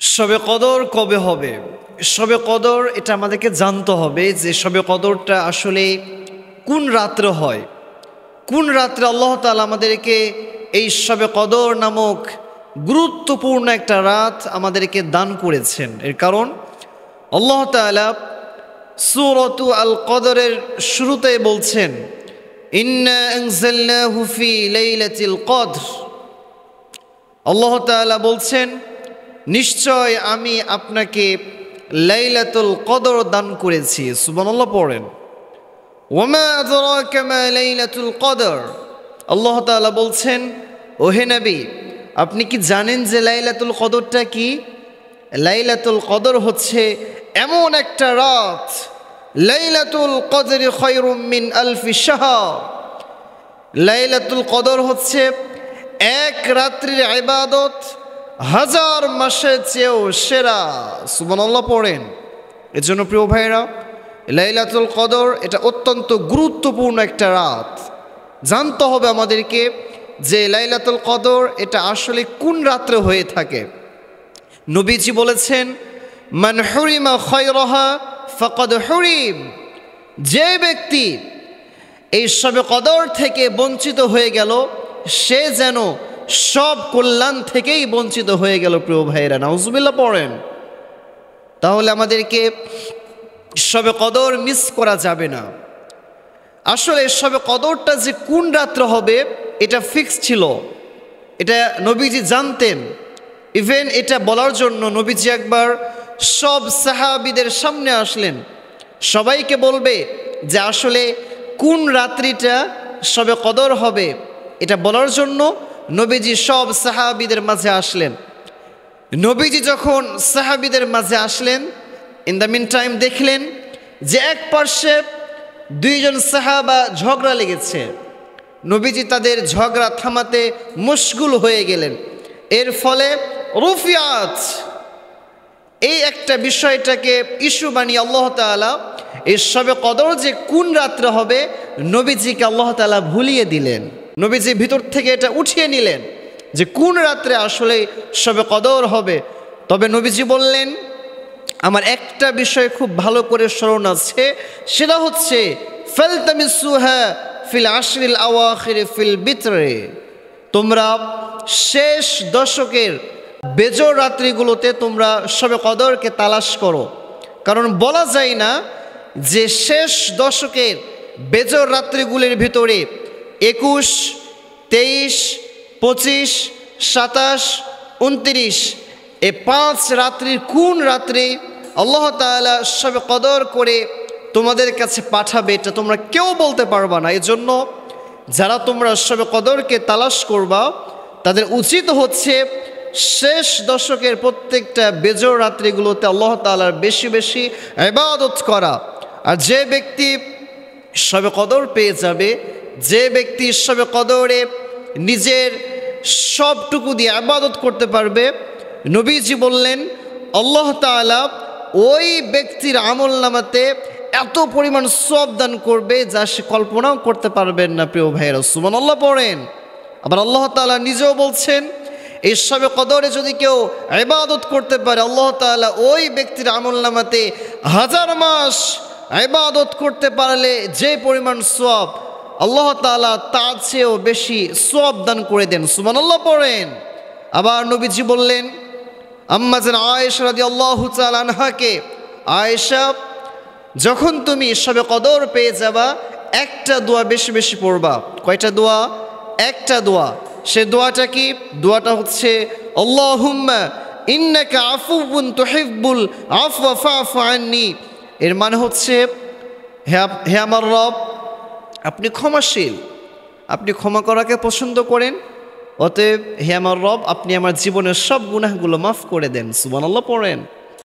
শবে কদর কবে হবে? শবে কদর এটা আমাদেরকে জানতে হবে যে শবে কদরটা আসলে কোন রাত্রে হয়, কোন রাত্রে আল্লাহ তাআলা আমাদেরকে এই শবে কদর নামক গুরুত্বপূর্ণ একটা রাত আমাদেরকে দান করেছেন। এর কারণ আল্লাহ তাআলা সূরাতু আল কদরের শুরুতে বলছেন, ইন্না আনজালনাহু ফি লাইলাতিল কদর। আল্লাহ তাআলা বলছেন, নিশ্চয় আমি আপনাকে লাইলাতুল কদর দান করেছি। সুবহানাল্লাহ পড়েন। ওয়ামা আদরাকা মা লাইলাতুল কদর। আল্লাহ তাআলা বলছেন, ওহে নবী, আপনি কি জানেন যে লাইলাতুল কদরটা কি? লাইলাতুল কদর হচ্ছে এমন একটা রাত, লাইলাতুল কদরি খায়রুম মিন আলফি শাহর। লাইলাতুল কদর হচ্ছে এক রাত্রির ইবাদত হাজার মাসের চেয়েও সেরা। সুবহানাল্লাহ পড়েন। এজন্য প্রিয় ভাইরা, লাইলাতুল কদর এটা অত্যন্ত গুরুত্বপূর্ণ একটা রাত। জানতে হবে আমাদেরকে যে লাইলাতুল কদর এটা আসলে কোন রাত্রে হয়ে থাকে। নবীজি বলেছেন, মান হুরিমা খায়রাহা ফাকাদ হুরিম। যে ব্যক্তি এই শবে কদর থেকে বঞ্চিত হয়ে গেল, সে যেন সব কল্যাণ থেকেই বঞ্চিত হয়ে গেল। প্রিয় ভাইরা, নাউজুবিল্লাহ পড়েন। তাহলে আমাদেরকে শবে কদর মিস করা যাবে না। আসলে শবে কদরটা যে কোন রাত্রে হবে এটা ফিক্স ছিল, এটা নবীজি জানতেন। ইভেন এটা বলার জন্য নবীজি একবার সব সাহাবীদের সামনে আসলেন, সবাইকে বলবে যে আসলে কোন রাত্রিটা শবে কদর হবে এটা বলার জন্য নবীজি সব সাহাবীদের মাঝে আসলেন। নবীজি যখন সাহাবীদের মাঝে আসলেন, ইন দ্য মিন টাইম দেখলেন যে এক পার্শ্বে দুইজন সাহাবা ঝগড়া লেগেছে। নবীজি তাদের ঝগড়া থামাতে মশগুল হয়ে গেলেন। এর ফলে রুফিয়াত, এই একটা বিষয়টাকে ইস্যু বানিয়ে আল্লাহ তাআলা এই শবে কদর যে কোন রাত্রে হবে নবীজিকে আল্লাহ তাআলা ভুলিয়ে দিলেন। নবীজি ভিতর থেকে এটা উঠিয়ে নিলেন যে কোন রাত্রে আসলে শবে কদর হবে। তবে নবীজি বললেন, আমার একটা বিষয় খুব ভালো করে স্মরণ আছে, সেটা হচ্ছে ফালতামিসুহা ফিল আশরিল আওয়াখির ফিল বিতরে। তোমরা শেষ দশকের বেজোর রাত্রিগুলোতে তোমরা শবে কদরকে তালাশ করো। কারণ বলা যায় না যে শেষ দশকের বেজোর রাত্রিগুলির ভিতরে 21, 23, 25, 27, 29 এই 5 রাত্রির কোন রাত্রে আল্লাহ তাআলা শবে কদর করে তোমাদের কাছে পাঠাবে এটা তোমরা কেউ বলতে পারবা না। এজন্য যারা তোমরা শবে কদরকে তালাশ করবা তাদের উচিত হচ্ছে শেষ দশকের প্রত্যেকটা বেজোর রাত্রিগুলোতে আল্লাহ তাআলার বেশি বেশি ইবাদত করা। আর যে ব্যক্তি শবে কদর পেয়ে যাবে, যে ব্যক্তি শবে কদরে নিজের সবটুকু দিয়ে ইবাদত করতে পারবে, নবীজি বললেন আল্লাহ তাআলা ওই ব্যক্তির আমলনামাতে এত পরিমাণ সওয়াব দান করবে যা সে কল্পনাও করতে পারবেন না। প্রিয় ভাইরা, সুবহানাল্লাহ পড়েন। আবার আল্লাহ তাআলা নিজেও বলছেন, এই শবে কদরে যদি কেউ ইবাদত করতে পারে আল্লাহ তাআলা ওই ব্যক্তির আমলনামাতে 1000 মাস ইবাদত করতে পারলে যে পরিমাণ সওয়াব আল্লাহ তাআলা তার চেয়েও বেশি সওয়াব দান করে দেন। সুবহানাল্লাহ পড়েন। আবার নবীজি বললেন, আম্মা জান আয়েশা রাদিয়াল্লাহু তাআলা আনহাকে, আয়েশা, যখন তুমি শবে কদর পেয়ে যাবা একটা দোয়া বেশি বেশি পড়বা। কয়টা দোয়া? একটা দোয়া। সে দোয়াটা কি? দোয়াটা হচ্ছে আল্লাহুম্মা ইন্নাকা আফুউন তুহিব্বুল আফওয়া ফাফু আন্নি। এর মানে হচ্ছে, হে আমার রব, আপনি ক্ষমাশীল, আপনি ক্ষমা করাকে পছন্দ করেন, অতএব হে আমার রব, আপনি আমার জীবনের সব গুনাহগুলো মাফ করে দেন। সুবহানাল্লাহ পড়েন।